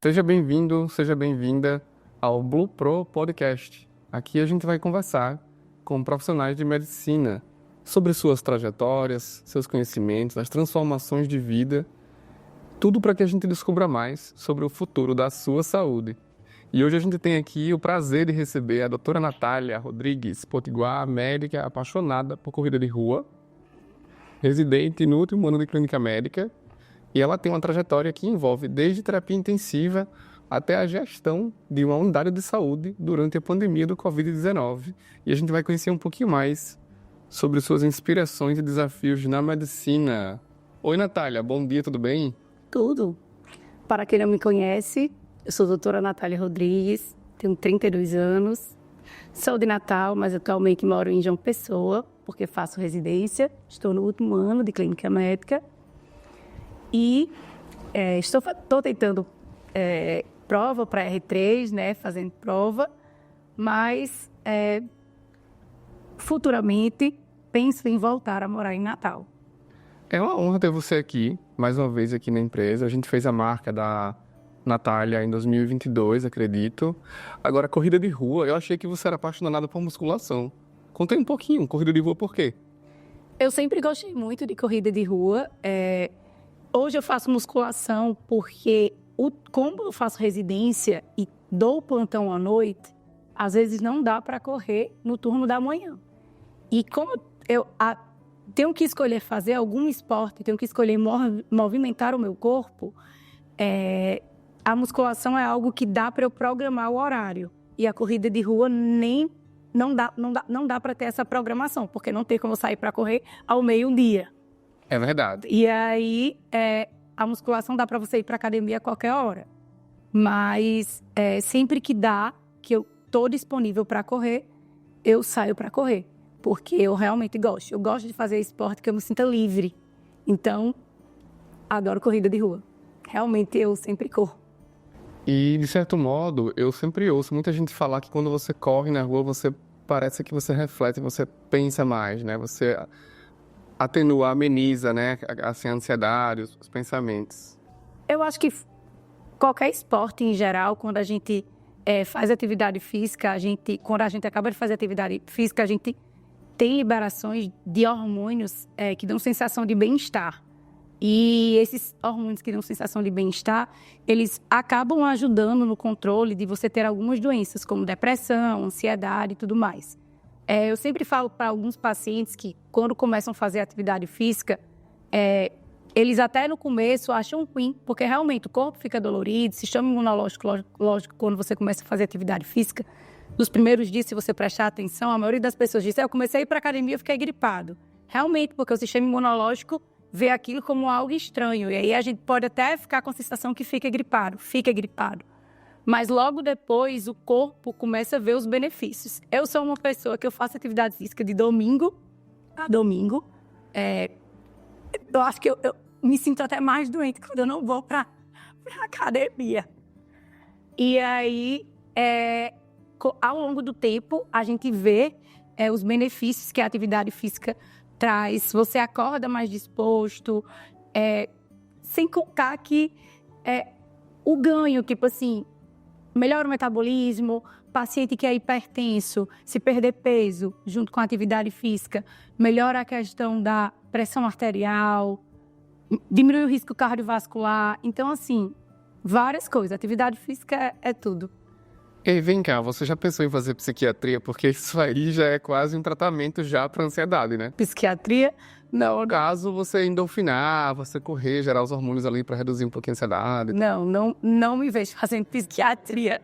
Seja bem-vindo, seja bem-vinda ao Blue Pro Podcast. Aqui a gente vai conversar com profissionais de medicina sobre suas trajetórias, seus conhecimentos, as transformações de vida, tudo para que a gente descubra mais sobre o futuro da sua saúde. E hoje a gente tem aqui o prazer de receber a doutora Natália Rodrigues Potiguar, médica apaixonada por corrida de rua, residente no último ano de clínica médica. E ela tem uma trajetória que envolve desde terapia intensiva até a gestão de uma unidade de saúde durante a pandemia do Covid-19. E a gente vai conhecer um pouquinho mais sobre suas inspirações e desafios na medicina. Oi, Natália, bom dia, tudo bem? Tudo. Para quem não me conhece, eu sou a doutora Natália Rodrigues, tenho 32 anos, sou de Natal, mas atualmente moro em João Pessoa, porque faço residência, estou no último ano de clínica médica. E estou tentando prova para R3, né, fazendo prova, mas futuramente penso em voltar a morar em Natal. É uma honra ter você aqui, mais uma vez aqui na empresa. A gente fez a marca da Natália em 2022, acredito. Agora, corrida de rua, eu achei que você era apaixonada por musculação. Conta aí um pouquinho, corrida de rua por quê? Eu sempre gostei muito de corrida de rua. Hoje eu faço musculação porque, como eu faço residência e dou plantão à noite, às vezes não dá para correr no turno da manhã. E como eu tenho que escolher fazer algum esporte, tenho que escolher movimentar o meu corpo, a musculação é algo que dá para eu programar o horário. E a corrida de rua não dá para ter essa programação, porque não tem como eu sair para correr ao meio-dia. É verdade. E aí, a musculação dá para você ir para academia a qualquer hora. Mas sempre que dá, que eu estou disponível para correr, eu saio para correr. Porque eu realmente gosto. Eu gosto de fazer esporte que eu me sinta livre. Então, adoro corrida de rua. Realmente, eu sempre corro. E, de certo modo, eu sempre ouço muita gente falar que quando você corre na rua, parece que você reflete, você pensa mais, né? Você atenua, ameniza, né? Assim, a ansiedade, os pensamentos. Eu acho que qualquer esporte em geral, quando a gente faz atividade física, quando a gente acaba de fazer atividade física, a gente tem liberações de hormônios que dão sensação de bem-estar. E esses hormônios que dão sensação de bem-estar, eles acabam ajudando no controle de você ter algumas doenças, como depressão, ansiedade e tudo mais. Eu sempre falo para alguns pacientes que, quando começam a fazer atividade física, eles até no começo acham ruim, porque realmente o corpo fica dolorido, sistema imunológico, lógico, quando você começa a fazer atividade física. Nos primeiros dias, se você prestar atenção, a maioria das pessoas diz: eu comecei a ir para a academia e fiquei gripado. Realmente, porque o sistema imunológico vê aquilo como algo estranho. E aí a gente pode até ficar com a sensação que fica gripado. Mas logo depois o corpo começa a ver os benefícios. Eu sou uma pessoa que eu faço atividade física de domingo a domingo. Eu acho que eu me sinto até mais doente quando eu não vou para academia. E aí, ao longo do tempo, a gente vê os benefícios que a atividade física traz. Você acorda mais disposto, sem contar que o ganho, tipo assim, melhora o metabolismo, paciente que é hipertenso, se perder peso junto com a atividade física, melhora a questão da pressão arterial, diminui o risco cardiovascular. Então, assim, várias coisas. Atividade física é tudo. E vem cá, você já pensou em fazer psiquiatria? Porque isso aí já é quase um tratamento já para ansiedade, né? Psiquiatria? Não. Caso você endorfinar, você correr, gerar os hormônios ali para reduzir um pouquinho a ansiedade. Não me vejo fazendo psiquiatria.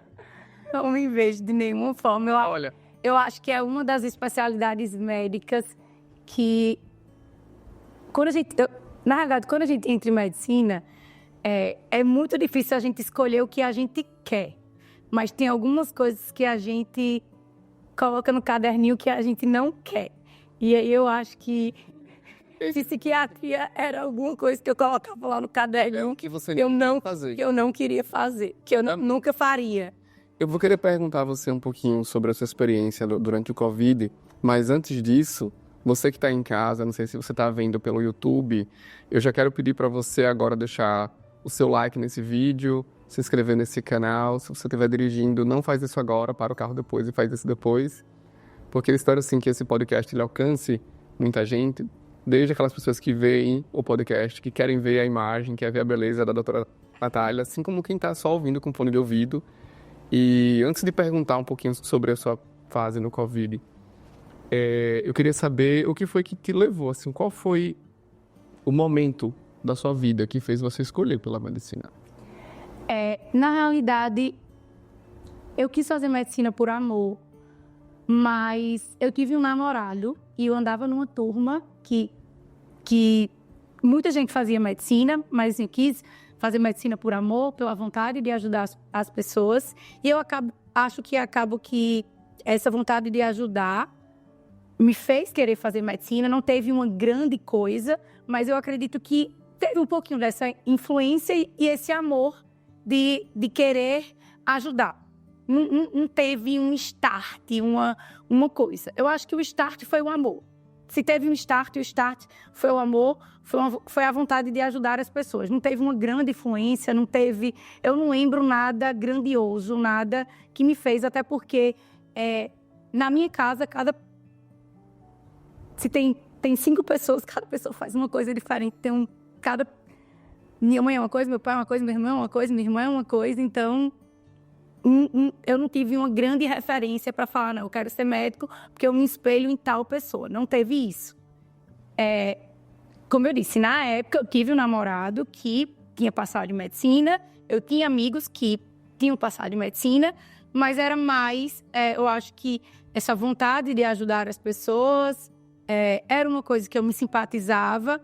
Não me vejo de nenhuma forma. Eu acho que é uma das especialidades médicas que, na verdade, quando a gente entra em medicina, é muito difícil a gente escolher o que a gente quer. Mas tem algumas coisas que a gente coloca no caderninho que a gente não quer. E aí eu acho que psiquiatria era alguma coisa que eu colocava lá no caderninho que você que eu não queria fazer, que eu nunca faria. Eu vou querer perguntar a você um pouquinho sobre a sua experiência durante o Covid, mas antes disso, você que está em casa, não sei se você está vendo pelo YouTube, eu já quero pedir para você agora deixar o seu like nesse vídeo, se inscrever nesse canal. Se você estiver dirigindo, não faz isso agora, para o carro depois e faz isso depois. Porque eu espero, sim, que esse podcast ele alcance muita gente, desde aquelas pessoas que veem o podcast, que querem ver a imagem, querem ver a beleza da doutora Natália, assim como quem está só ouvindo com fone de ouvido. E antes de perguntar um pouquinho sobre a sua fase no Covid, eu queria saber o que foi que te levou, assim, qual foi o momento da sua vida que fez você escolher pela medicina? Na realidade, eu quis fazer medicina por amor, mas eu tive um namorado e eu andava numa turma que muita gente fazia medicina, mas eu quis fazer medicina por amor, pela vontade de ajudar as pessoas. E eu acho que essa vontade de ajudar me fez querer fazer medicina. Não teve uma grande coisa, mas eu acredito que teve um pouquinho dessa influência e esse amor de querer ajudar. Não teve um start, uma coisa. Eu acho que o start foi o amor. Se teve um start, o start foi o amor, foi a vontade de ajudar as pessoas. Não teve uma grande influência, eu não lembro nada grandioso, nada que me fez, até porque na minha casa, se tem 5 pessoas, cada pessoa faz uma coisa diferente. Minha mãe é uma coisa, meu pai é uma coisa, meu irmão é uma coisa, minha irmã é uma coisa, então eu não tive uma grande referência para falar, não, eu quero ser médico porque eu me espelho em tal pessoa. Não teve isso. Como eu disse, na época eu tive um namorado que tinha passado de medicina, eu tinha amigos que tinham passado de medicina, mas era mais, eu acho que essa vontade de ajudar as pessoas era uma coisa que eu me simpatizava.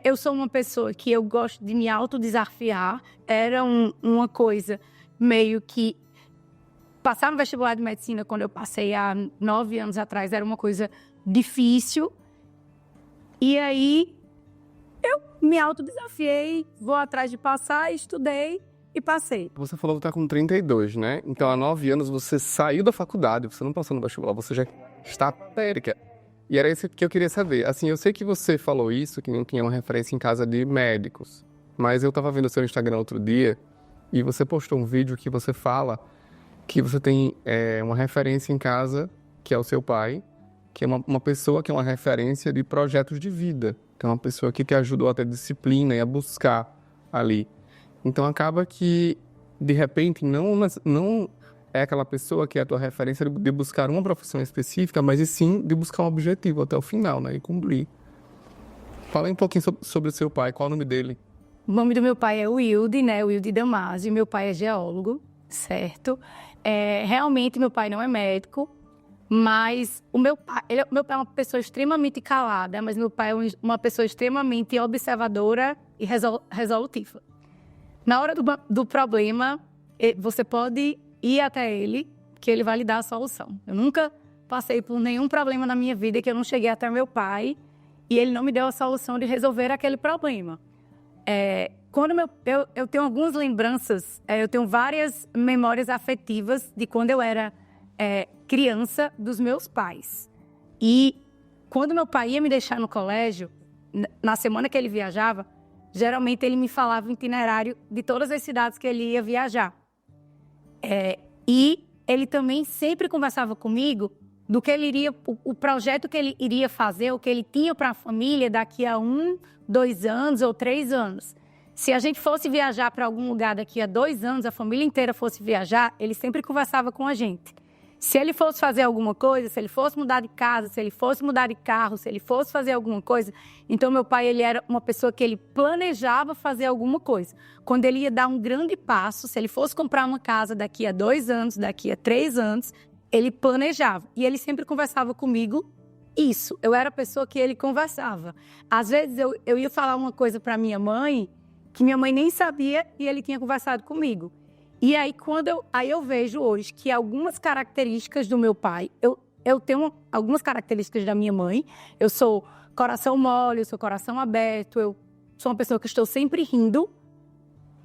Eu sou uma pessoa que eu gosto de me autodesafiar, era uma coisa meio que passar no vestibular de medicina, quando eu passei há 9 anos atrás, era uma coisa difícil. E aí, eu me autodesafiei, vou atrás de passar, estudei e passei. Você falou que está com 32, né? Então, há 9 anos, você saiu da faculdade, você não passou no vestibular, você já está périca. E era isso que eu queria saber. Assim, eu sei que você falou isso, que não tinha uma referência em casa de médicos, mas eu estava vendo o seu Instagram outro dia, e você postou um vídeo que você fala que você tem uma referência em casa, que é o seu pai, que é uma pessoa que é uma referência de projetos de vida, que é uma pessoa que te ajudou a ter disciplina e a buscar ali. Então acaba que, de repente, não é aquela pessoa que é a tua referência de buscar uma profissão específica, mas e sim de buscar um objetivo até o final, né, e cumprir. Fala um pouquinho sobre o seu pai, qual é o nome dele? O nome do meu pai é Wilde, né? Wilde Damasio. Meu pai é geólogo, certo? Realmente, meu pai não é médico, mas meu pai é uma pessoa extremamente calada, mas meu pai é uma pessoa extremamente observadora e resolutiva. Na hora do problema, você pode ir até ele, que ele vai lhe dar a solução. Eu nunca passei por nenhum problema na minha vida que eu não cheguei até meu pai e ele não me deu a solução de resolver aquele problema. Quando eu tenho algumas lembranças, eu tenho várias memórias afetivas de quando eu era criança dos meus pais. E quando meu pai ia me deixar no colégio, na semana que ele viajava, geralmente ele me falava o itinerário de todas as cidades que ele ia viajar. E ele também sempre conversava comigo do que ele iria, o projeto que ele iria fazer, o que ele tinha para a família daqui a 1, 2 anos ou 3 anos. Se a gente fosse viajar para algum lugar daqui a 2 anos, a família inteira fosse viajar, ele sempre conversava com a gente. Se ele fosse fazer alguma coisa, se ele fosse mudar de casa, se ele fosse mudar de carro, se ele fosse fazer alguma coisa, então meu pai, ele era uma pessoa que ele planejava fazer alguma coisa. Quando ele ia dar um grande passo, se ele fosse comprar uma casa daqui a 2 anos, daqui a 3 anos, ele planejava. E ele sempre conversava comigo isso. Eu era a pessoa que ele conversava. Às vezes eu ia falar uma coisa para minha mãe, que minha mãe nem sabia e ele tinha conversado comigo. E aí, eu vejo hoje que algumas características do meu pai, eu tenho algumas características da minha mãe. Eu sou coração mole, eu sou coração aberto, eu sou uma pessoa que estou sempre rindo,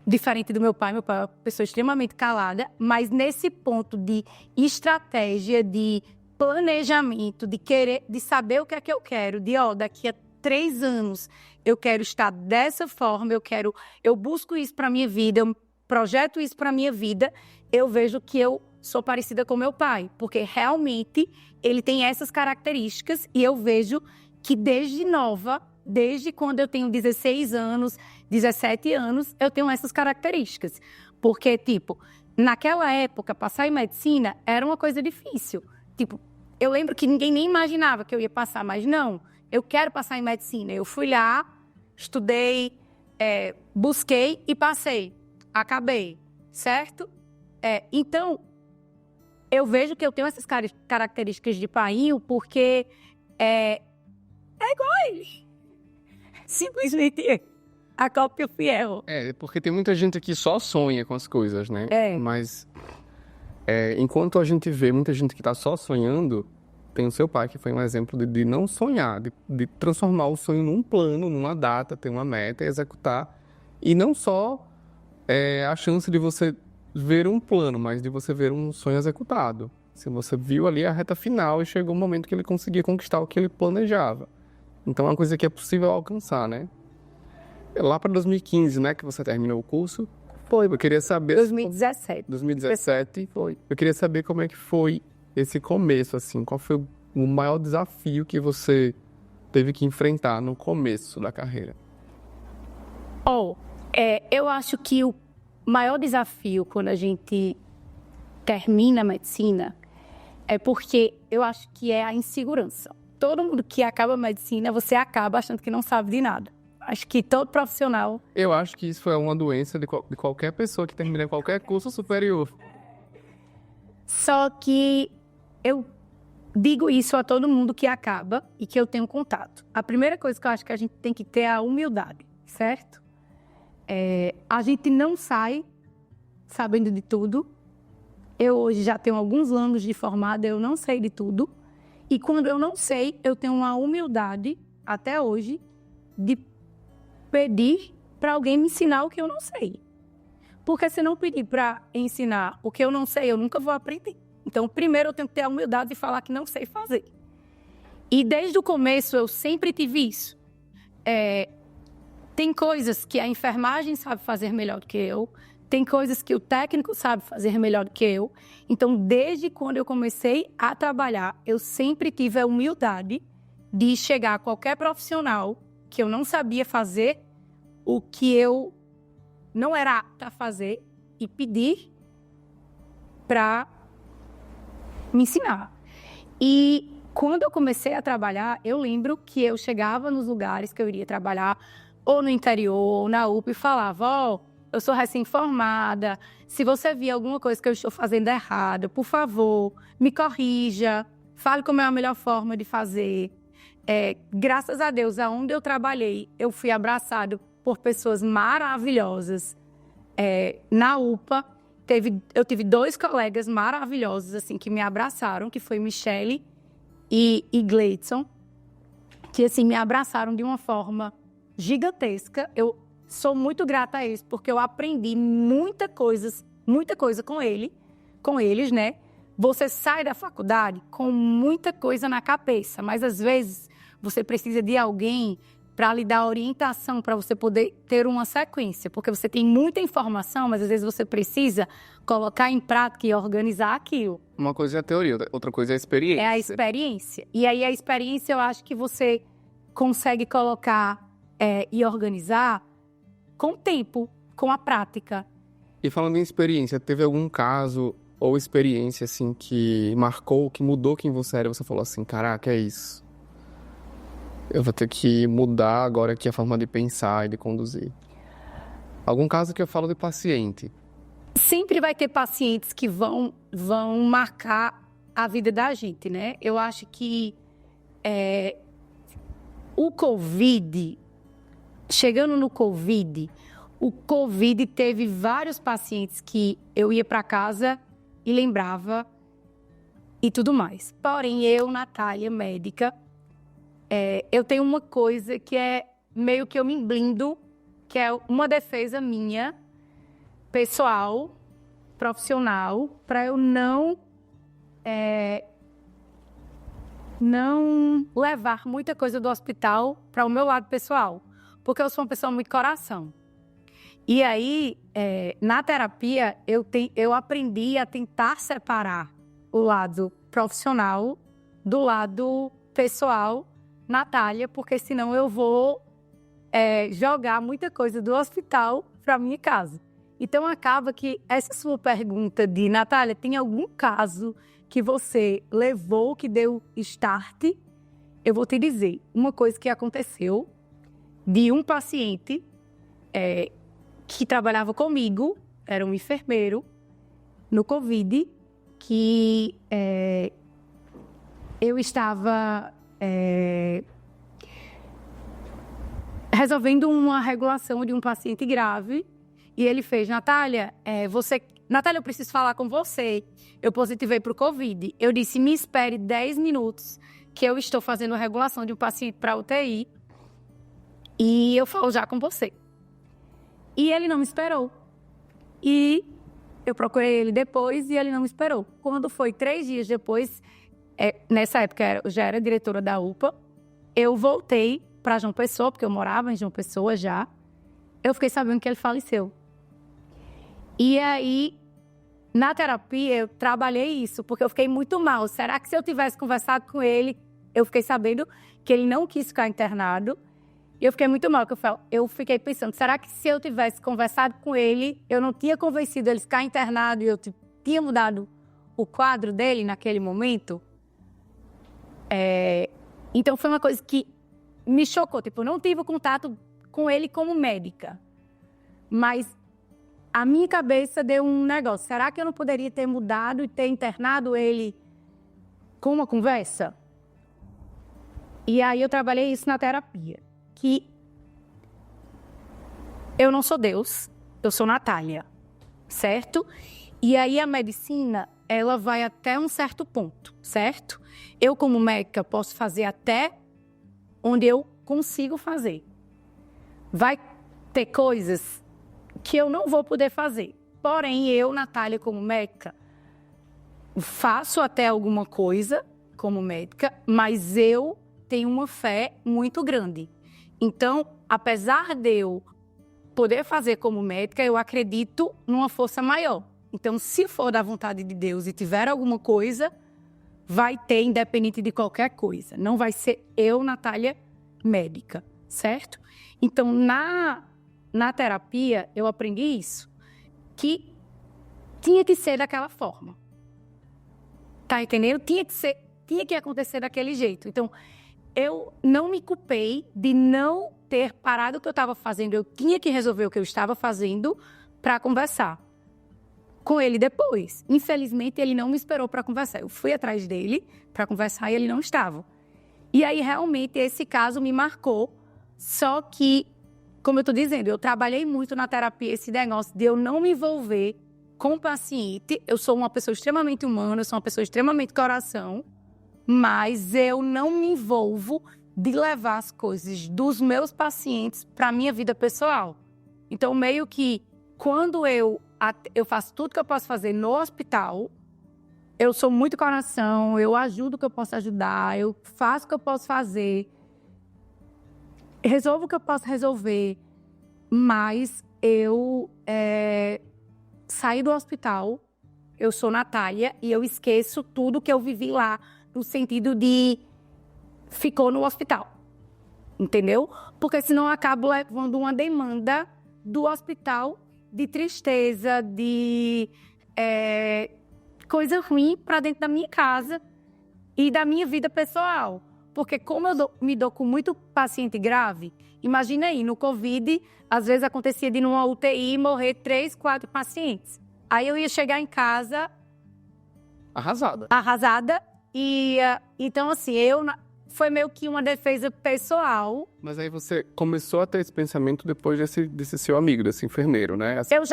diferente do meu pai. Meu pai é uma pessoa extremamente calada, mas nesse ponto de estratégia, de planejamento, de querer, de saber o que é que eu quero, daqui a 3 anos eu quero estar dessa forma, eu busco isso para minha vida, projeto isso para minha vida, eu vejo que eu sou parecida com meu pai, porque realmente ele tem essas características e eu vejo que desde nova, desde quando eu tenho 16 anos, 17 anos, eu tenho essas características. Porque, tipo, naquela época, passar em medicina era uma coisa difícil. Tipo, eu lembro que ninguém nem imaginava que eu ia passar, mas não, eu quero passar em medicina. Eu fui lá, estudei, busquei e passei. Acabei, certo? Então, eu vejo que eu tenho essas características de painho porque é igual a ele. Simplesmente a cópia fiel. Porque tem muita gente que só sonha com as coisas, né? É. Mas enquanto a gente vê muita gente que tá só sonhando, tem o seu pai que foi um exemplo de não sonhar, de transformar o sonho num plano, numa data, ter uma meta e executar. E não só a chance de você ver um plano, mas de você ver um sonho executado. Se você viu ali a reta final e chegou o momento que ele conseguia conquistar o que ele planejava. Então é uma coisa que é possível alcançar, né? Lá para 2015, né, que você terminou o curso. Eu queria saber... 2017. 2017. Foi. Eu queria saber como é que foi esse começo, assim. Qual foi o maior desafio que você teve que enfrentar no começo da carreira? Eu acho que o maior desafio quando a gente termina a medicina é porque eu acho que é a insegurança. Todo mundo que acaba a medicina, você acaba achando que não sabe de nada. Acho que todo profissional... Eu acho que isso é uma doença de qualquer pessoa que termina qualquer curso superior. Só que eu digo isso a todo mundo que acaba e que eu tenho contato. A primeira coisa que eu acho que a gente tem que ter é a humildade, certo? A gente não sai sabendo de tudo. Eu hoje já tenho alguns anos de formada, eu não sei de tudo. E quando eu não sei, eu tenho uma humildade, até hoje, de pedir para alguém me ensinar o que eu não sei. Porque se não pedir para ensinar o que eu não sei, eu nunca vou aprender. Então, primeiro eu tenho que ter a humildade de falar que não sei fazer. E desde o começo eu sempre tive isso. Tem coisas que a enfermagem sabe fazer melhor do que eu, tem coisas que o técnico sabe fazer melhor do que eu. Então, desde quando eu comecei a trabalhar, eu sempre tive a humildade de chegar a qualquer profissional que eu não sabia fazer, o que eu não era apta a fazer, e pedir para me ensinar. E quando eu comecei a trabalhar, eu lembro que eu chegava nos lugares que eu iria trabalhar, ou no interior, ou na UPA, e falava, eu sou recém-formada, se você vir alguma coisa que eu estou fazendo errado, por favor, me corrija, fale como é a melhor forma de fazer. Graças a Deus, aonde eu trabalhei, eu fui abraçado por pessoas maravilhosas. Na UPA, eu tive 2 colegas maravilhosos assim, que me abraçaram, que foi Michele e Gleidson, que assim, me abraçaram de uma forma gigantesca. Eu sou muito grata a eles, porque eu aprendi muita coisa com eles, né? Você sai da faculdade com muita coisa na cabeça, mas às vezes você precisa de alguém para lhe dar orientação, para você poder ter uma sequência, porque você tem muita informação, mas às vezes você precisa colocar em prática e organizar aquilo. Uma coisa é a teoria, outra coisa é a experiência. É a experiência. E aí a experiência eu acho que você consegue colocar e organizar com o tempo, com a prática. E falando em experiência, teve algum caso ou experiência assim que marcou, que mudou quem você era? Você falou assim, caraca, é isso. Eu vou ter que mudar agora aqui a forma de pensar e de conduzir. Algum caso que eu falo de paciente? Sempre vai ter pacientes que vão marcar a vida da gente, né? Eu acho que o Covid, chegando no Covid, o Covid teve vários pacientes que eu ia para casa e lembrava e tudo mais. Porém, eu, Natália, médica, eu tenho uma coisa que é meio que eu me blindo, que é uma defesa minha, pessoal, profissional, para eu não levar muita coisa do hospital para o meu lado pessoal, porque eu sou uma pessoa muito coração. E aí, na terapia, eu aprendi a tentar separar o lado profissional do lado pessoal, Natália, porque senão eu vou jogar muita coisa do hospital para minha casa. Então, acaba que essa sua pergunta de, Natália, tem algum caso que você levou, que deu start? Eu vou te dizer uma coisa que aconteceu de um paciente que trabalhava comigo, era um enfermeiro, no Covid, que eu estava resolvendo uma regulação de um paciente grave, e ele fez, Natália, Natália, eu preciso falar com você. Eu positivei para o Covid. Eu disse, me espere 10 minutos, que eu estou fazendo a regulação de um paciente para UTI, e eu falo já com você. E ele não me esperou. E eu procurei ele depois e ele não me esperou. Quando foi 3 dias depois, nessa época eu já era diretora da UPA, eu voltei para João Pessoa, porque eu morava em João Pessoa já. Eu fiquei sabendo que ele faleceu. E aí, na terapia, eu trabalhei isso, porque eu fiquei muito mal. Será que se eu tivesse conversado com ele, eu fiquei sabendo que ele não quis ficar internado. E eu fiquei muito mal, porque eu fiquei pensando, será que se eu tivesse conversado com ele, eu não tinha convencido ele a ficar internado e eu tinha mudado o quadro dele naquele momento? Então, foi uma coisa que me chocou. Tipo, eu não tive contato com ele como médica, mas a minha cabeça deu um negócio. Será que eu não poderia ter mudado e ter internado ele com uma conversa? E aí eu trabalhei isso na terapia. Que eu não sou Deus, eu sou Natália, certo? E aí a medicina, ela vai até um certo ponto, certo? Eu, como médica, posso fazer até onde eu consigo fazer. Vai ter coisas que eu não vou poder fazer. Porém, eu, Natália, como médica, faço até alguma coisa como médica, mas eu tenho uma fé muito grande. Então, apesar de eu poder fazer como médica, eu acredito numa força maior. Então, se for da vontade de Deus e tiver alguma coisa, vai ter, independente de qualquer coisa. Não vai ser eu, Natália, médica, certo? Então, na terapia, eu aprendi isso, que tinha que ser daquela forma. Tá entendendo? Tinha que acontecer daquele jeito. Então, eu não me culpei de não ter parado o que eu estava fazendo. Eu tinha que resolver o que eu estava fazendo para conversar com ele depois. Infelizmente, ele não me esperou para conversar. Eu fui atrás dele para conversar e ele não estava. E aí, realmente, esse caso me marcou. Só que, como eu estou dizendo, eu trabalhei muito na terapia esse negócio de eu não me envolver com o paciente. Eu sou uma pessoa extremamente humana, eu sou uma pessoa extremamente coração, mas eu não me envolvo de levar as coisas dos meus pacientes para a minha vida pessoal. Então, meio que, quando eu faço tudo que eu posso fazer no hospital, eu sou muito coração, eu ajudo o que eu posso ajudar, eu faço o que eu posso fazer, resolvo o que eu posso resolver, mas eu saí do hospital, eu sou Natália, e eu esqueço tudo que eu vivi lá, no sentido de ficou no hospital, entendeu? Porque senão eu acabo levando uma demanda do hospital de tristeza, de coisa ruim para dentro da minha casa e da minha vida pessoal. Porque como eu me dou com muito paciente grave, imagina aí, no Covid, às vezes acontecia de numa UTI morrer 3, 4 pacientes. Aí eu ia chegar em casa arrasada. E então, assim, foi meio que uma defesa pessoal. Mas aí você começou a ter esse pensamento depois desse seu amigo, desse enfermeiro, né? Assim, eu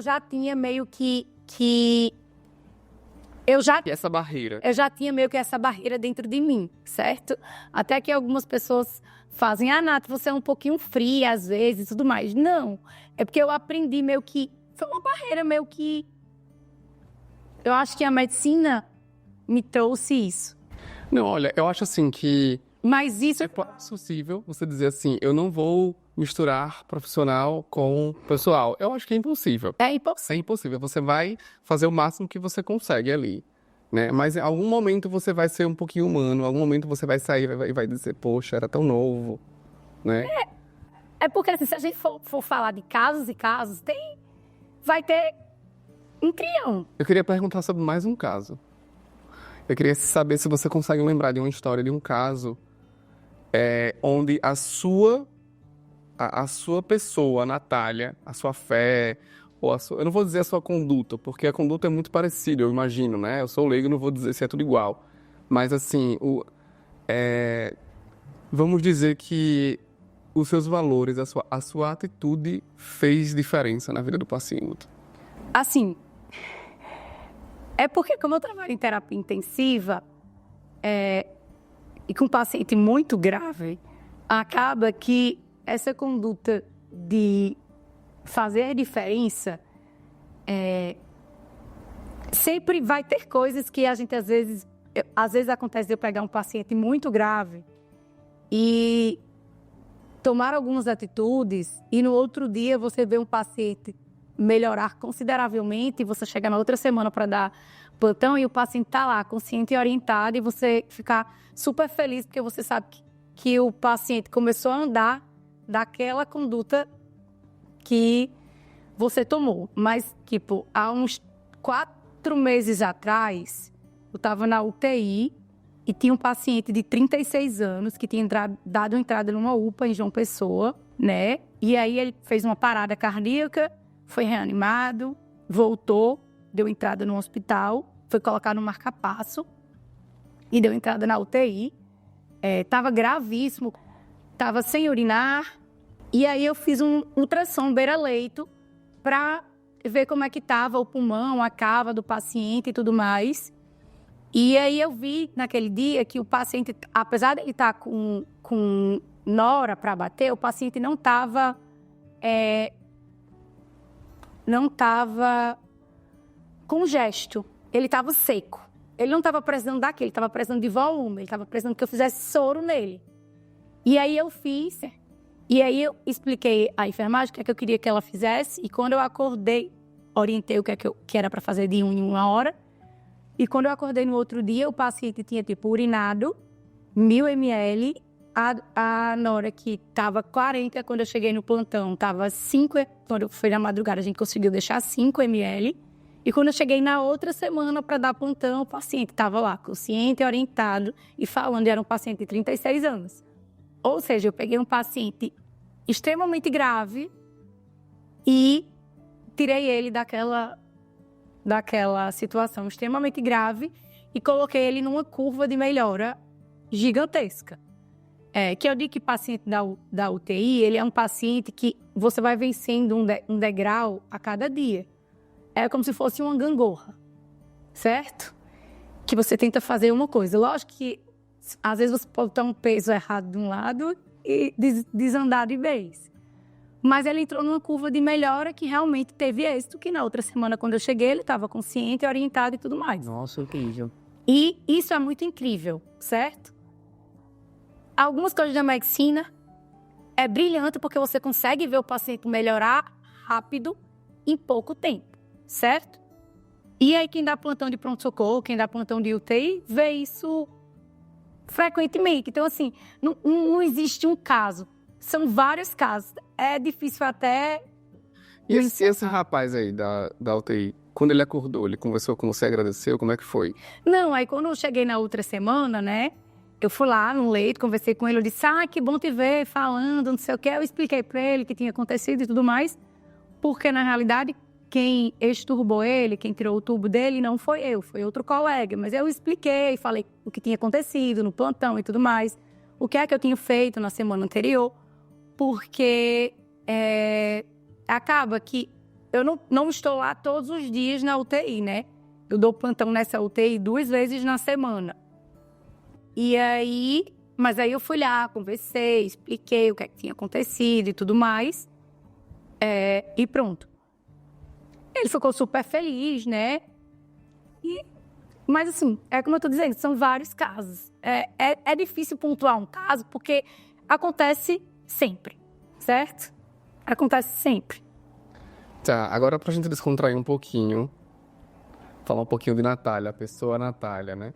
já tinha meio que E essa barreira? Eu já tinha meio que essa barreira dentro de mim, certo? Até que algumas pessoas fazem, Nath, você é um pouquinho fria às vezes e tudo mais. Não, é porque eu aprendi meio que... Foi uma barreira meio que... Eu acho que a medicina me trouxe isso. Não, olha, eu acho assim que... Mas isso... É possível você dizer assim, eu não vou misturar profissional com pessoal. Eu acho que é impossível. É impossível. É impossível. Você vai fazer o máximo que você consegue ali, né? Mas em algum momento você vai ser um pouquinho humano, em algum momento você vai sair e vai dizer, poxa, era tão novo, né? É porque, assim, se a gente for falar de casos e casos, vai ter um trilhão. Eu queria perguntar sobre mais um caso. Eu queria saber se você consegue lembrar de uma história, de um caso onde a sua pessoa, a Natália, a sua fé, ou eu não vou dizer a sua conduta, porque a conduta é muito parecida, eu imagino, né? Eu sou leigo, não vou dizer se é tudo igual. Mas, assim, vamos dizer que os seus valores, a sua atitude fez diferença na vida do paciente. Assim, é porque como eu trabalho em terapia intensiva e com um paciente muito grave, acaba que essa conduta de fazer diferença sempre vai ter coisas que a gente às vezes acontece de eu pegar um paciente muito grave e tomar algumas atitudes e no outro dia você vê um paciente melhorar consideravelmente e você chega na outra semana para dar plantão e o paciente está lá, consciente e orientado, e você ficar super feliz porque você sabe que o paciente começou a andar daquela conduta que você tomou. Mas, tipo, há uns 4 meses atrás, eu estava na UTI e tinha um paciente de 36 anos que tinha dado entrada numa UPA em João Pessoa, né? E aí ele fez uma parada cardíaca, foi reanimado, voltou, deu entrada no hospital, foi colocado no marca-passo e deu entrada na UTI. Estava gravíssimo, estava sem urinar. E aí eu fiz um ultrassom beira-leito para ver como é que estava o pulmão, a cava do paciente e tudo mais. E aí eu vi naquele dia que o paciente, apesar de ele estar com nora para bater, o paciente não estava com gesto, ele estava seco. Ele não estava precisando daquilo, ele estava precisando de volume, ele estava precisando que eu fizesse soro nele. E aí eu fiz, e aí eu expliquei à enfermagem o que é que eu queria que ela fizesse, e quando eu acordei, orientei o que é que era para fazer de 1 em 1 hora, e quando eu acordei no outro dia, o paciente tinha, urinado 1.000 ml, a nora que estava 40, quando eu cheguei no plantão, estava 5, quando foi na madrugada, a gente conseguiu deixar 5 ml, e quando eu cheguei na outra semana para dar plantão, o paciente estava lá, consciente, orientado, e falando, era um paciente de 36 anos. Ou seja, eu peguei um paciente extremamente grave e tirei ele daquela situação extremamente grave e coloquei ele numa curva de melhora gigantesca. Que eu digo que paciente da UTI, ele é um paciente que você vai vencendo um degrau a cada dia. É como se fosse uma gangorra, certo? Que você tenta fazer uma coisa. Lógico que, às vezes, você pode ter um peso errado de um lado e desandar de vez. Mas ele entrou numa curva de melhora que realmente teve êxito, que na outra semana, quando eu cheguei, ele estava consciente, orientado e tudo mais. Nossa, incrível. E isso é muito incrível, certo? Algumas coisas da medicina é brilhante porque você consegue ver o paciente melhorar rápido em pouco tempo, certo? E aí quem dá plantão de pronto-socorro, quem dá plantão de UTI, vê isso frequentemente. Então, assim, não existe um caso. São vários casos. É difícil até... E esse rapaz aí da UTI, quando ele acordou, ele conversou com você, agradeceu, como é que foi? Não, aí quando eu cheguei na outra semana, né, eu fui lá no leito, conversei com ele, eu disse, que bom te ver, falando, não sei o quê. Eu expliquei pra ele o que tinha acontecido e tudo mais, porque na realidade, quem exturbou ele, quem tirou o tubo dele, não foi eu, foi outro colega. Mas eu expliquei, falei o que tinha acontecido no plantão e tudo mais, o que é que eu tinha feito na semana anterior, porque acaba que eu não estou lá todos os dias na UTI, né? Eu dou plantão nessa UTI 2 vezes na semana. E aí, mas aí eu fui lá, conversei, expliquei o que é que tinha acontecido e tudo mais, e pronto. Ele ficou super feliz, né? Mas assim, é como eu tô dizendo, são vários casos. É difícil pontuar um caso, porque acontece sempre, certo? Acontece sempre. Tá, agora pra gente descontrair um pouquinho, falar um pouquinho de Natália, a pessoa Natália, né?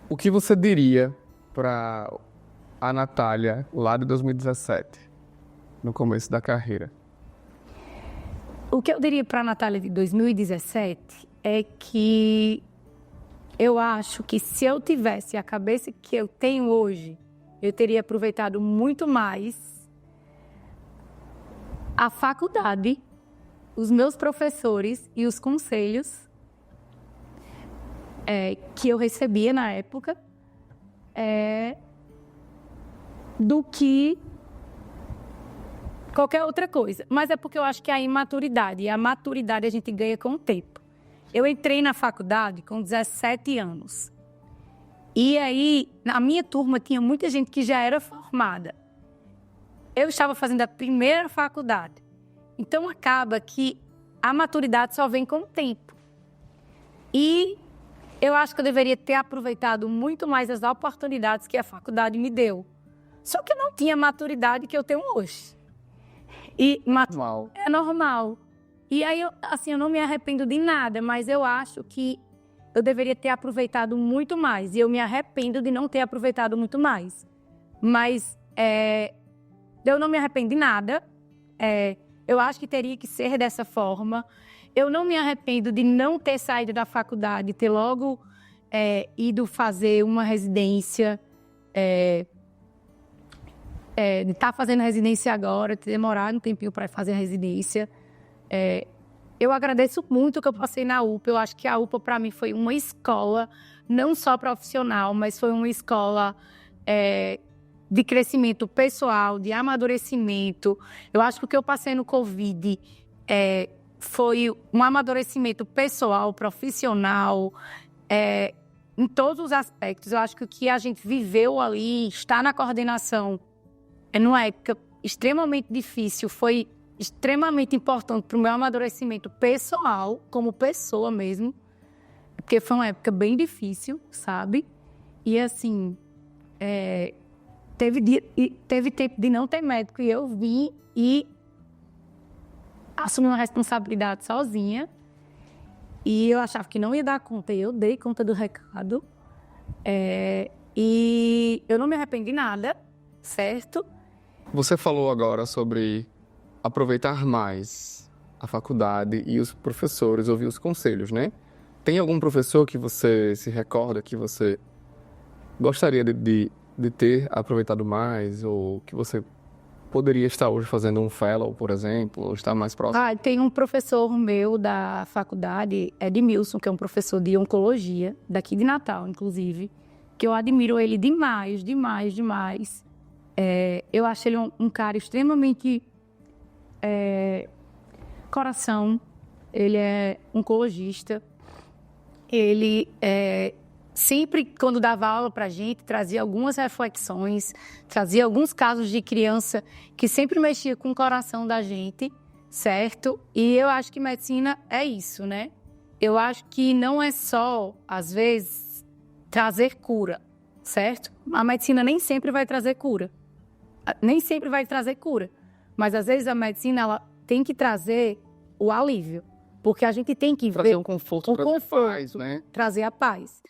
O que você diria pra a Natália lá de 2017, no começo da carreira? O que eu diria para a Natália de 2017 é que eu acho que se eu tivesse a cabeça que eu tenho hoje, eu teria aproveitado muito mais a faculdade, os meus professores e os conselhos que eu recebia na época, do que qualquer outra coisa. Mas é porque eu acho que é a imaturidade, e a maturidade a gente ganha com o tempo. Eu entrei na faculdade com 17 anos. E aí, na minha turma, tinha muita gente que já era formada. Eu estava fazendo a primeira faculdade. Então, acaba que a maturidade só vem com o tempo. E eu acho que eu deveria ter aproveitado muito mais as oportunidades que a faculdade me deu. Só que eu não tinha a maturidade que eu tenho hoje. E Normal. é normal. E aí, eu não me arrependo de nada, mas eu acho que eu deveria ter aproveitado muito mais. E eu me arrependo de não ter aproveitado muito mais. Mas eu não me arrependo de nada. Eu acho que teria que ser dessa forma. Eu não me arrependo de não ter saído da faculdade, ter logo ido fazer uma residência, de estar fazendo residência agora, ter demorado um tempinho para fazer a residência. Eu agradeço muito que eu passei na UPA. Eu acho que a UPA, para mim, foi uma escola, não só profissional, mas foi uma escola de crescimento pessoal, de amadurecimento. Eu acho que o que eu passei no Covid foi um amadurecimento pessoal, profissional, em todos os aspectos. Eu acho que o que a gente viveu ali, estar na coordenação, numa época extremamente difícil, foi extremamente importante para o meu amadurecimento pessoal, como pessoa mesmo, porque foi uma época bem difícil, sabe? E assim, teve tempo de não ter médico e eu vim e assumi uma responsabilidade sozinha e eu achava que não ia dar conta e eu dei conta do recado. E eu não me arrependi de nada, certo? Você falou agora sobre aproveitar mais a faculdade e os professores, ouvir os conselhos, né? Tem algum professor que você se recorda que você gostaria de ter aproveitado mais, ou que você poderia estar hoje fazendo um fellow, por exemplo, ou estar mais próximo? Tem um professor meu da faculdade, Edmilson, que é um professor de oncologia, daqui de Natal, inclusive, que eu admiro ele demais, demais, demais. Eu acho ele um cara extremamente coração. Ele é oncologista. Ele sempre, quando dava aula para a gente, trazia algumas reflexões, trazia alguns casos de criança que sempre mexia com o coração da gente, certo? E eu acho que medicina é isso, né? Eu acho que não é só, às vezes, trazer cura, certo? A medicina nem sempre vai trazer cura. Nem sempre vai trazer cura. Mas, às vezes, a medicina ela tem que trazer o alívio. Porque a gente tem que trazer ver um conforto, paz, né? Trazer a paz.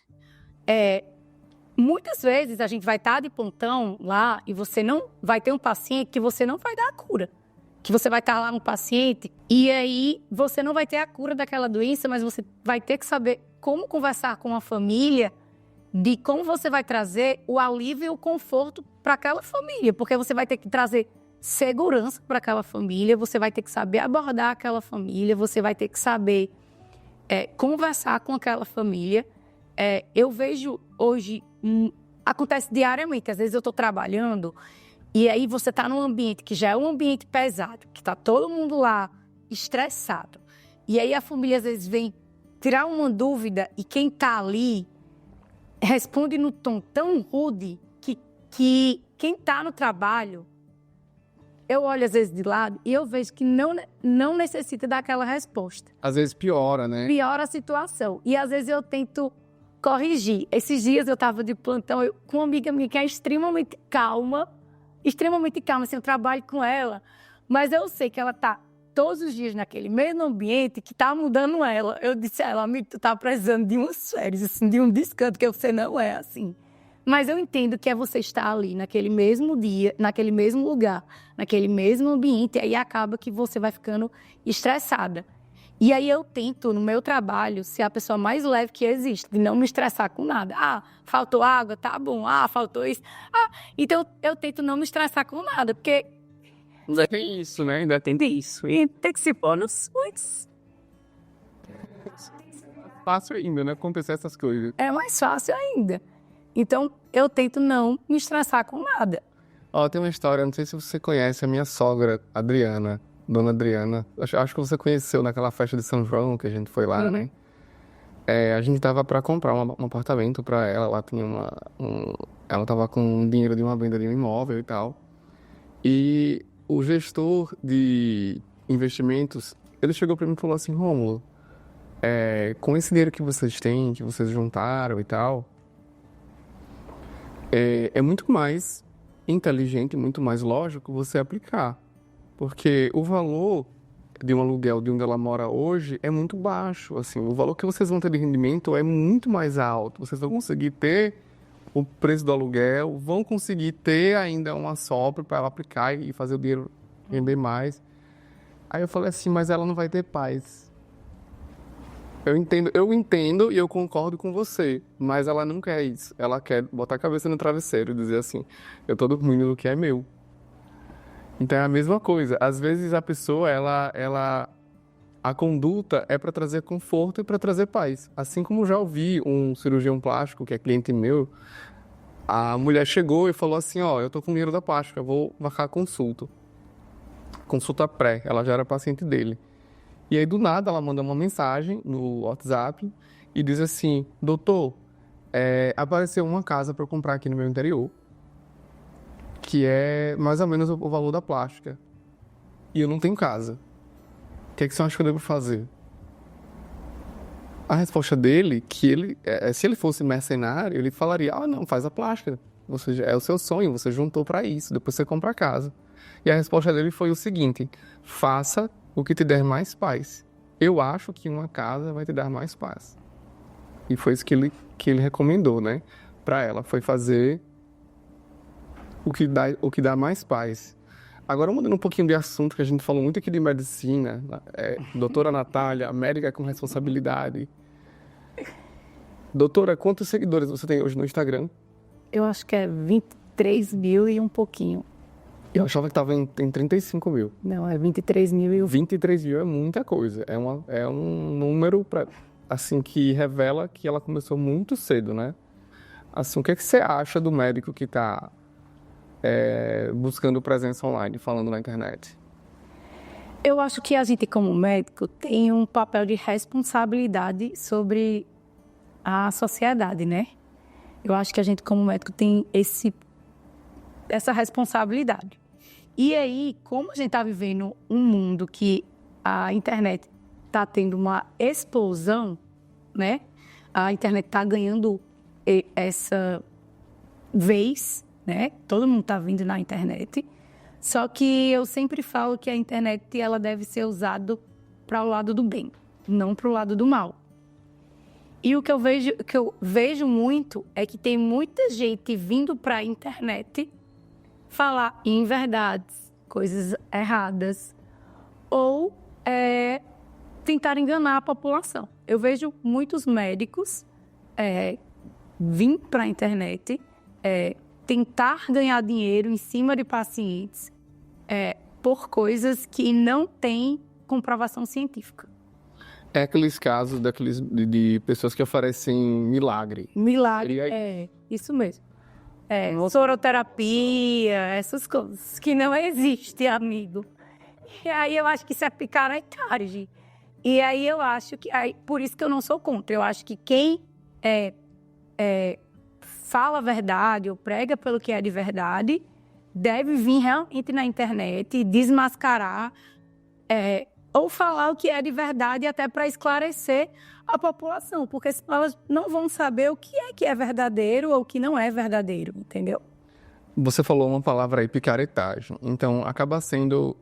Muitas vezes a gente vai estar de pontão lá e você não vai ter um paciente que você não vai dar a cura. Que você vai estar lá no paciente e aí você não vai ter a cura daquela doença, mas você vai ter que saber como conversar com a família, de como você vai trazer o alívio e o conforto para aquela família. Porque você vai ter que trazer segurança para aquela família, você vai ter que saber abordar aquela família, você vai ter que saber conversar com aquela família. Eu vejo hoje, acontece diariamente, às vezes eu estou trabalhando e aí você está num ambiente que já é um ambiente pesado, que está todo mundo lá estressado. E aí a família às vezes vem tirar uma dúvida e quem está ali responde no tom tão rude que quem está no trabalho, eu olho às vezes de lado e eu vejo que não necessita daquela resposta. Às vezes piora, né? Piora a situação. E às vezes eu tento corrigir. Esses dias eu estava de plantão com uma amiga minha que é extremamente calma, extremamente calma, assim, eu trabalho com ela, mas eu sei que ela está todos os dias naquele mesmo ambiente que está mudando ela. Eu disse a ela, amigo, tu tá precisando de umas férias, assim, de um descanso, que você não é assim. Mas eu entendo que é você estar ali naquele mesmo dia, naquele mesmo lugar, naquele mesmo ambiente, e aí acaba que você vai ficando estressada. E aí eu tento, no meu trabalho, ser a pessoa mais leve que existe, de não me estressar com nada. Ah, faltou água, tá bom. Ah, faltou isso. Ah, então eu tento não me estressar com nada, porque... Ainda tem isso, né? Ainda tem isso. E tem que se pôr nos pontos. fácil ainda, né? Acontecer essas coisas. É mais fácil ainda. Então, eu tento não me estressar com nada. Ó, tem uma história, não sei se você conhece a minha sogra, Adriana, Dona Adriana. Acho que você conheceu naquela festa de São João que a gente foi lá, né? A gente tava pra comprar um apartamento pra ela. Lá tinha ela tava com dinheiro de uma venda de um imóvel e tal. E o gestor de investimentos, ele chegou pra mim e falou assim, Rômulo, com esse dinheiro que vocês têm, que vocês juntaram e tal, é muito mais inteligente, muito mais lógico você aplicar. Porque o valor de um aluguel de onde ela mora hoje é muito baixo. Assim, o valor que vocês vão ter de rendimento é muito mais alto. Vocês vão conseguir ter o preço do aluguel, vão conseguir ter ainda um assopro para ela aplicar e fazer o dinheiro render mais. Aí eu falei assim, mas ela não vai ter paz. Eu entendo e eu concordo com você, mas ela não quer isso. Ela quer botar a cabeça no travesseiro e dizer assim, eu tô dormindo no que é meu. Então é a mesma coisa. Às vezes a pessoa, a conduta é para trazer conforto e para trazer paz. Assim como já ouvi um cirurgião plástico, que é cliente meu, a mulher chegou e falou assim, ó, eu tô com dinheiro da plástica, eu vou marcar consulta. Consulta pré, ela já era paciente dele. E aí do nada ela manda uma mensagem no WhatsApp e diz assim, doutor, apareceu uma casa para eu comprar aqui no meu interior, que é mais ou menos o valor da plástica. E eu não tenho casa. O que você acha que eu devo fazer? A resposta dele, que se ele fosse mercenário, ele falaria, não, faz a plástica. É o seu sonho, você juntou para isso, depois você compra a casa. E a resposta dele foi o seguinte, faça o que te der mais paz. Eu acho que uma casa vai te dar mais paz. E foi isso que ele recomendou, né? Para ela, foi fazer o que dá mais paz. Agora, mudando um pouquinho de assunto, que a gente falou muito aqui de medicina, doutora Natália, médica com responsabilidade. Doutora, quantos seguidores você tem hoje no Instagram? Eu acho que é 23 mil e um pouquinho. Eu achava que estava em 35 mil. Não, é 23 mil e... 23 mil é muita coisa. É um número assim, que revela que ela começou muito cedo, né? Assim, o que você acha do médico que está buscando presença online, falando na internet? Eu acho que a gente, como médico, tem um papel de responsabilidade sobre a sociedade, né? Eu acho que a gente, como médico, tem essa responsabilidade. E aí, como a gente está vivendo um mundo que a internet está tendo uma explosão, né? A internet está ganhando essa vez, né? Todo mundo está vindo na internet. Só que eu sempre falo que a internet ela deve ser usada para o lado do bem, não para o lado do mal. E o que eu vejo muito é que tem muita gente vindo para a internet falar inverdades, coisas erradas, ou tentar enganar a população. Eu vejo muitos médicos vir para a internet, tentar ganhar dinheiro em cima de pacientes por coisas que não têm comprovação científica. É aqueles casos de pessoas que oferecem milagre. Milagre, isso mesmo. Soroterapia, essas coisas que não existem, amigo. E aí eu acho que isso é picaretagem. E aí eu acho que... por isso que eu não sou contra. Eu acho que quem fala a verdade ou prega pelo que é de verdade deve vir realmente na internet e desmascarar ou falar o que é de verdade até para esclarecer a população, porque senão elas não vão saber o que é verdadeiro ou o que não é verdadeiro, entendeu? Você falou uma palavra aí, picaretagem. Então, acaba sendo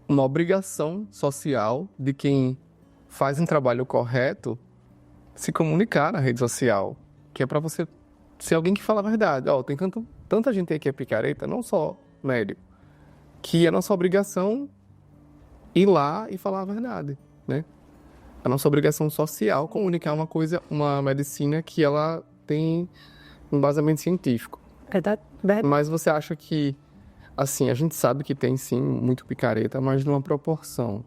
uma obrigação social de quem faz um trabalho correto se comunicar na rede social, que é para você ser alguém que fala a verdade. Ó, tem tanta gente aí que é picareta, não só médico, que é nossa obrigação ir lá e falar a verdade, né? A nossa obrigação social comunicar uma medicina que ela tem um embasamento científico. Verdade. Mas você acha que, assim, a gente sabe que tem sim muito picareta, mas numa proporção.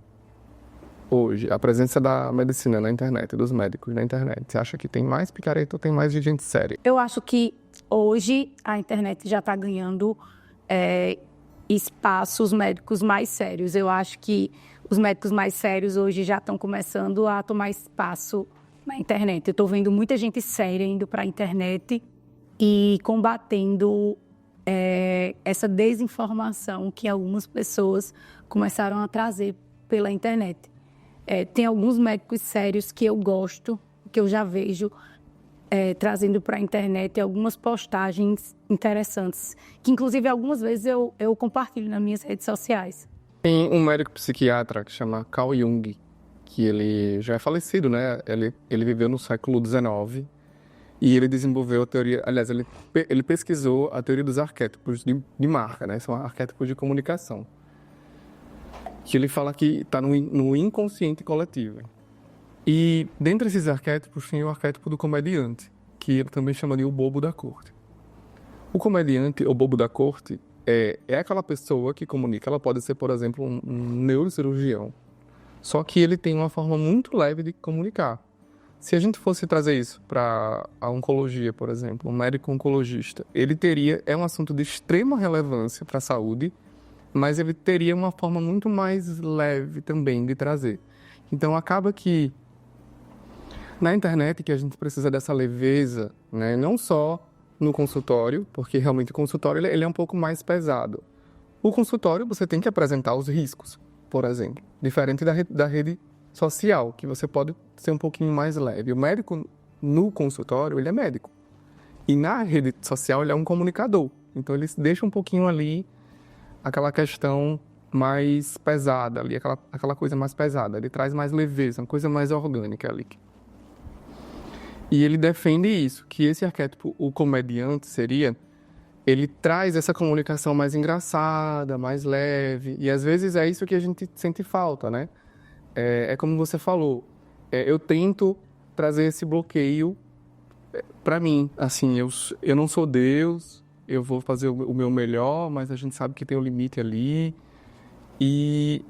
Hoje, a presença da medicina na internet, dos médicos na internet, você acha que tem mais picareta ou tem mais de gente séria? Eu acho que hoje a internet já está ganhando espaços médicos mais sérios. Eu acho que os médicos mais sérios hoje já estão começando a tomar espaço na internet. Eu estou vendo muita gente séria indo para a internet e combatendo essa desinformação que algumas pessoas começaram a trazer pela internet. Tem alguns médicos sérios que eu gosto, que eu já vejo trazendo para a internet algumas postagens interessantes, que inclusive algumas vezes eu compartilho nas minhas redes sociais. Tem um médico psiquiatra que chama Carl Jung, que ele já é falecido, né? Ele viveu no século XIX e ele desenvolveu a teoria... Aliás, ele pesquisou a teoria dos arquétipos de marca, né? São arquétipos de comunicação. Que ele fala que está no inconsciente coletivo. E dentre esses arquétipos tem o arquétipo do comediante, que ele também chama de o bobo da corte. O comediante, o bobo da corte, é aquela pessoa que comunica. Ela pode ser, por exemplo, um neurocirurgião. Só que ele tem uma forma muito leve de comunicar. Se a gente fosse trazer isso para a oncologia, por exemplo, um médico oncologista, é um assunto de extrema relevância para a saúde, mas ele teria uma forma muito mais leve também de trazer. Então, acaba que na internet que a gente precisa dessa leveza, né? Não só no consultório, porque realmente o consultório ele é um pouco mais pesado. O consultório você tem que apresentar os riscos, por exemplo, diferente da rede social, que você pode ser um pouquinho mais leve. O médico no consultório, ele é médico. E na rede social, ele é um comunicador. Então, ele deixa um pouquinho ali aquela questão mais pesada ali, aquela coisa mais pesada. Ele traz mais leveza, uma coisa mais orgânica ali. E ele defende isso, que esse arquétipo, o comediante ele traz essa comunicação mais engraçada, mais leve, e às vezes é isso que a gente sente falta, né? É como você falou, eu tento trazer esse bloqueio para mim, assim, eu não sou Deus, eu vou fazer o meu melhor, mas a gente sabe que tem um limite ali. E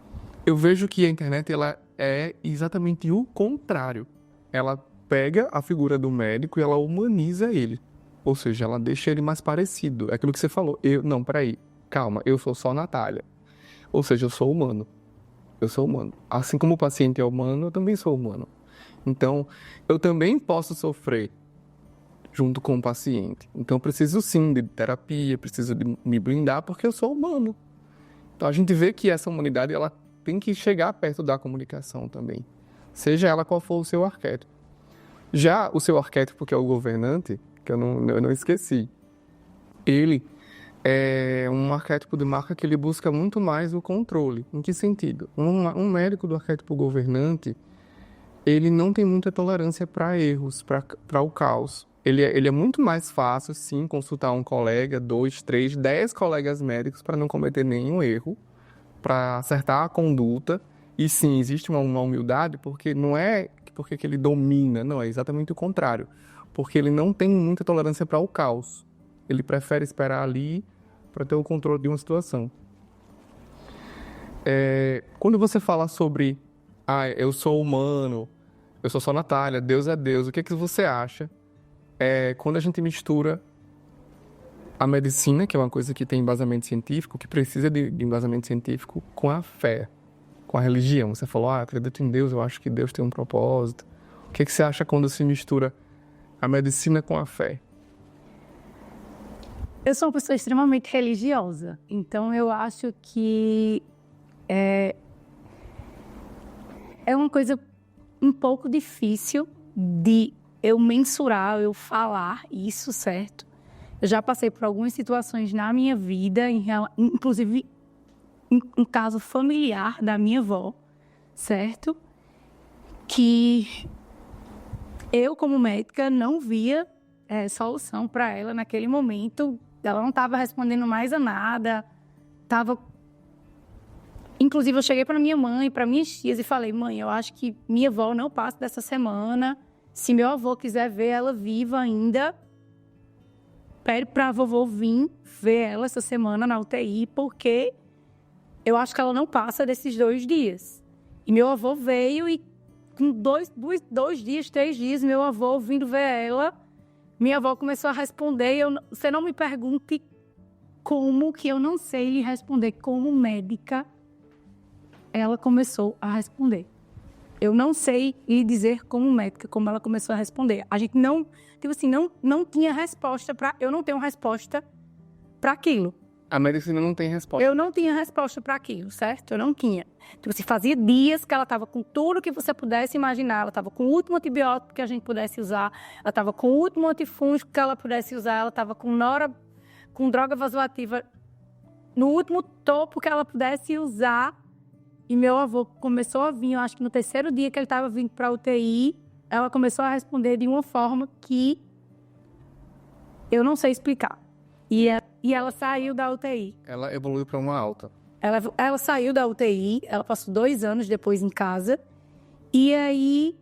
eu vejo que a internet ela é exatamente o contrário. Ela pega a figura do médico e ela humaniza ele. Ou seja, ela deixa ele mais parecido. É aquilo que você falou. Não, peraí, calma, eu sou só Natália. Ou seja, eu sou humano. Eu sou humano. Assim como o paciente é humano, eu também sou humano. Então, eu também posso sofrer junto com o paciente. Então, eu preciso sim de terapia, preciso de me blindar, porque eu sou humano. Então, a gente vê que essa humanidade, ela tem que chegar perto da comunicação também. Seja ela qual for o seu arquétipo. Já o seu arquétipo, que é o governante, que eu não esqueci, ele é um arquétipo de marca que ele busca muito mais o controle. Em que sentido? Um médico do arquétipo governante, ele não tem muita tolerância para erros, para o caos. Ele é muito mais fácil, sim, consultar um colega, 2, 3, 10 colegas médicos para não cometer nenhum erro, para acertar a conduta. E sim, existe uma humildade, porque não é porque ele domina, não, é exatamente o contrário. Porque ele não tem muita tolerância para o caos. Ele prefere esperar ali para ter o controle de uma situação. Quando você fala sobre eu sou humano, eu sou só Natália, Deus é Deus, o que você acha quando a gente mistura a medicina, que é uma coisa que tem embasamento científico, que precisa de embasamento científico, com a fé, com a religião? Você falou, acredito em Deus, eu acho que Deus tem um propósito. O que você acha quando se mistura a medicina com a fé? Eu sou uma pessoa extremamente religiosa, então eu acho que é uma coisa um pouco difícil de eu mensurar, eu falar isso, certo? Eu já passei por algumas situações na minha vida, inclusive um caso familiar da minha avó, certo? Que eu, como médica, não via solução para ela naquele momento. Ela não estava respondendo mais a nada. Inclusive, eu cheguei para minha mãe, para minhas tias e falei: mãe, eu acho que minha avó não passa dessa semana. Se meu avô quiser ver ela viva ainda, pede para a vovô vir ver ela essa semana na UTI, porque eu acho que ela não passa desses 2 dias. E meu avô veio e com 2 dias, 3 dias, meu avô vindo ver ela, minha avó começou a responder. Você não me pergunte como, que eu não sei lhe responder como médica. Ela começou a responder. Eu não sei lhe dizer como médica como ela começou a responder. A gente não tinha resposta para... Eu não tenho resposta para aquilo. A medicina não tem resposta. Eu não tinha resposta para aquilo, certo? Eu não tinha. Fazia dias que ela estava com tudo que você pudesse imaginar. Ela estava com o último antibiótico que a gente pudesse usar. Ela estava com o último antifúngico que ela pudesse usar. Ela estava com droga vasoativa no último topo que ela pudesse usar. E meu avô começou a vir, eu acho que no 3º dia que ele estava vindo para a UTI, ela começou a responder de uma forma que eu não sei explicar. E ela saiu da UTI. Ela evoluiu para uma alta. Ela saiu da UTI, ela passou 2 anos depois em casa. E aí,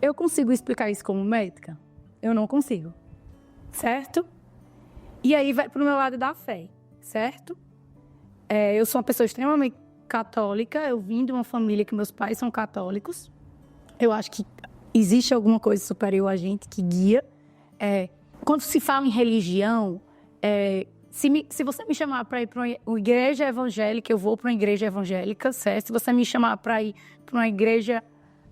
eu consigo explicar isso como médica? Eu não consigo, certo? E aí vai para o meu lado da fé, certo? Eu sou uma pessoa extremamente católica. Eu vim de uma família que meus pais são católicos. Eu acho que existe alguma coisa superior a gente que guia. Quando se fala em religião, se você me chamar para ir para uma igreja evangélica, eu vou para uma igreja evangélica, certo? Se você me chamar para ir para uma igreja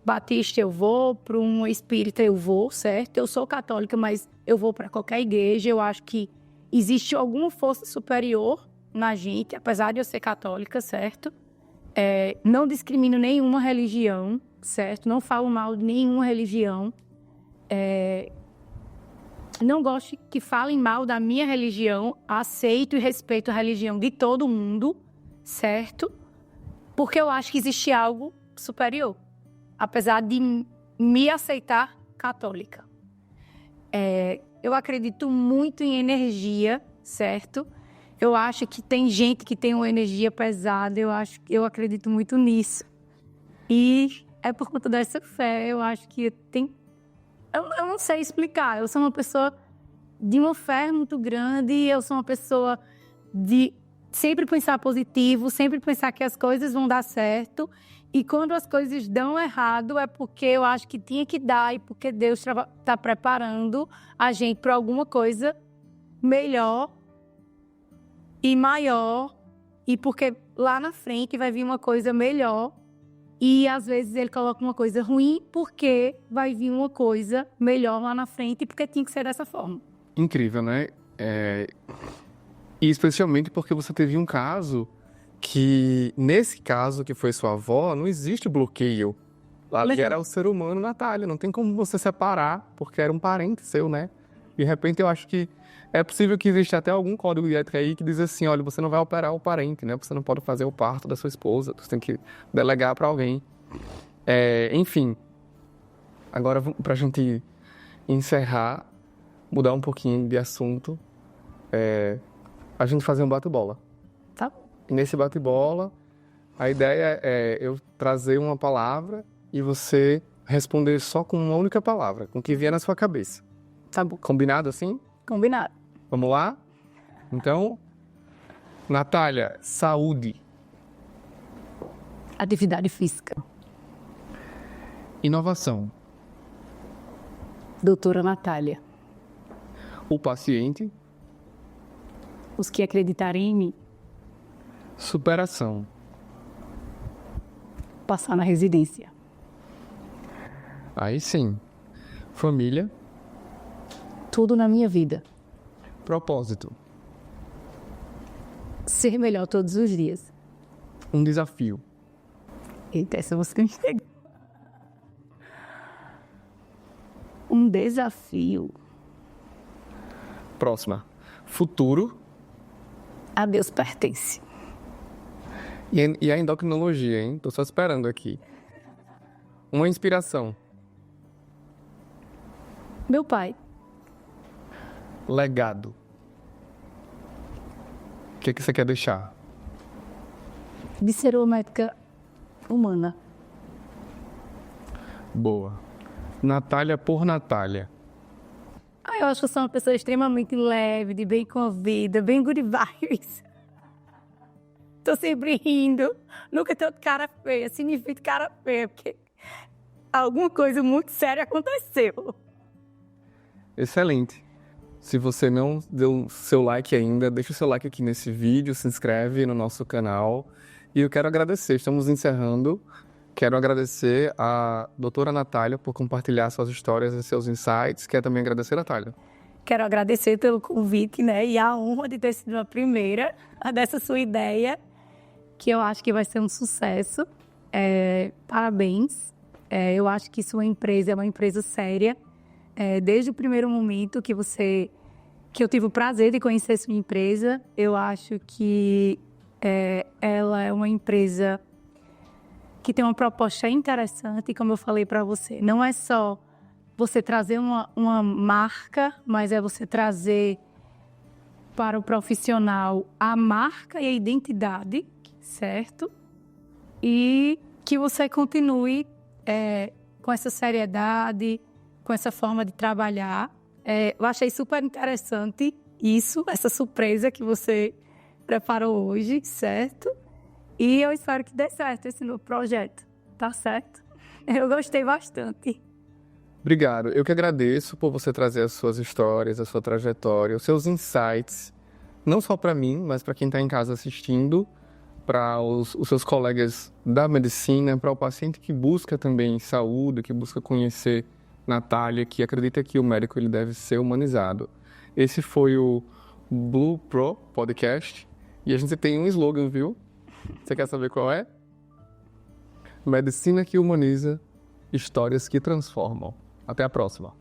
batista, eu vou. Para uma espírita, eu vou, certo? Eu sou católica, mas eu vou para qualquer igreja. Eu acho que existe alguma força superior na gente, apesar de eu ser católica, certo? Não discrimino nenhuma religião, certo? Não falo mal de nenhuma religião. Não gosto que falem mal da minha religião. Aceito e respeito a religião de todo mundo, certo? Porque eu acho que existe algo superior, apesar de me aceitar católica. Eu acredito muito em energia, certo? Eu acho que tem gente que tem uma energia pesada. Eu acredito muito nisso. E é por conta dessa fé, eu acho que tem... Eu não sei explicar. Eu sou uma pessoa de uma fé muito grande. Eu sou uma pessoa de sempre pensar positivo, sempre pensar que as coisas vão dar certo. E quando as coisas dão errado, é porque eu acho que tinha que dar e porque Deus está preparando a gente para alguma coisa melhor e maior, e porque lá na frente vai vir uma coisa melhor, e às vezes ele coloca uma coisa ruim porque vai vir uma coisa melhor lá na frente, e porque tinha que ser dessa forma. Incrível, né? E especialmente porque você teve um caso que, nesse caso que foi sua avó, não existe bloqueio. Ali era o ser humano, Natália, não tem como você separar, porque era um parente seu, né? De repente eu acho que é possível que exista até algum código de ética aí que diz assim: olha, você não vai operar o parente, né? Você não pode fazer o parto da sua esposa, você tem que delegar para alguém. Enfim, agora pra gente encerrar, mudar um pouquinho de assunto, a gente fazer um bate-bola. Tá. E nesse bate-bola, a ideia é eu trazer uma palavra e você responder só com uma única palavra, com o que vier na sua cabeça. Tá bom. Combinado assim? Combinado. Vamos lá? Então, Natália, saúde. Atividade física. Inovação. Doutora Natália. O paciente. Os que acreditarem em mim. Superação. Passar na residência. Aí sim. Família. Tudo na minha vida. Propósito. Ser melhor todos os dias. Um desafio. Eita, essa você me pegou. Um desafio. próxima. Futuro. A Deus pertence. E a endocrinologia, hein? Tô só esperando aqui. Uma inspiração. Meu pai. Legado. O que você quer deixar? De ser uma médica humana. Boa. Natália por Natália. Eu acho que eu sou uma pessoa extremamente leve, de bem com a vida, bem good vibes. Tô sempre rindo. Nunca tô de cara feia. Significa cara feia, porque alguma coisa muito séria aconteceu. Excelente. Se você não deu seu like ainda, deixa o seu like aqui nesse vídeo, se inscreve no nosso canal. E eu quero agradecer, estamos encerrando. Quero agradecer a doutora Natália por compartilhar suas histórias e seus insights. Quero também agradecer, Natália. Quero agradecer pelo convite, né? E a honra de ter sido a primeira dessa sua ideia, que eu acho que vai ser um sucesso. Parabéns. Eu acho que sua empresa é uma empresa séria. Desde o primeiro momento que eu tive o prazer de conhecer sua empresa, eu acho que ela é uma empresa que tem uma proposta interessante, como eu falei para você. Não é só você trazer uma marca, mas é você trazer para o profissional a marca e a identidade, certo? E que você continue com essa seriedade, com essa forma de trabalhar. Eu achei super interessante essa surpresa que você preparou hoje, certo? E eu espero que dê certo esse novo projeto, tá certo? Eu gostei bastante. Obrigado. Eu que agradeço por você trazer as suas histórias, a sua trajetória, os seus insights, não só para mim, mas para quem está em casa assistindo, para os seus colegas da medicina, para o paciente que busca também saúde, que busca conhecer Natália, que acredita que o médico ele deve ser humanizado. Esse foi o Blue Pro Podcast e a gente tem um slogan, viu? Você quer saber qual é? Medicina que humaniza, histórias que transformam. Até a próxima.